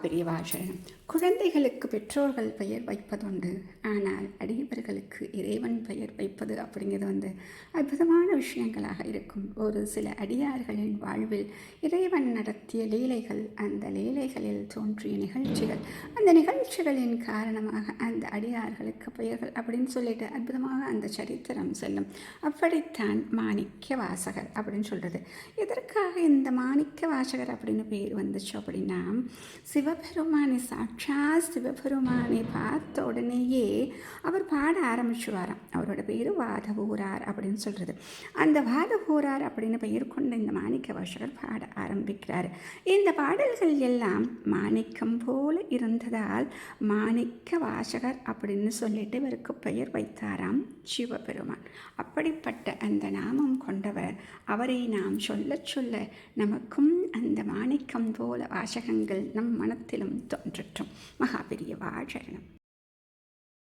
பெரியவாசரணம். குழந்தைகளுக்கு பெற்றோர்கள் பெயர் வைப்பதுண்டு, ஆனால் அடியவர்களுக்கு இறைவன் பெயர் வைப்பது அப்படிங்கிறது அற்புதமான விஷயங்களாக இருக்கும். ஒரு சில அடியார்களின் வாழ்வில் இறைவன் நடத்திய லீலைகள், அந்த லீலைகளில் தோன்றிய நிகழ்ச்சிகள், அந்த நிகழ்ச்சிகளின் காரணமாக அந்த அடியார்களுக்கு பெயர்கள் அப்படின்னு சொல்லிட்டு அற்புதமாக அந்த சரித்திரம் செல்லும். அப்படித்தான் மாணிக்க வாசகர் அப்படின்னு சொல்கிறது. எதற்காக இந்த மாணிக்க வாசகர் அப்படின்னு பேர் வந்துச்சு அப்படின்னா, சிவபெருமானை சிவபெருமானை பார்த்த உடனேயே அவர் பாட ஆரம்பிச்சுவாராம். அவரோட பேர் வாதவூரார் அப்படின்னு சொல்கிறது. அந்த வாதவூரார் அப்படின்னு பெயர் கொண்ட இந்த மாணிக்க வாசகர் பாட ஆரம்பிக்கிறார். இந்த பாடல்கள் எல்லாம் மாணிக்கம் போல இருந்ததால் மாணிக்க வாசகர் அப்படின்னு சொல்லிட்டு இவருக்கு பெயர் வைத்தாராம் சிவபெருமான். அப்படிப்பட்ட அந்த நாமம் கொண்டவர். அவரை நாம் சொல்ல சொல்ல நமக்கும் அந்த மாணிக்கம் போல வாசகங்கள் நம் மனத்திலும் தோன்றட்டும். மகாபெரியவா சரணம்.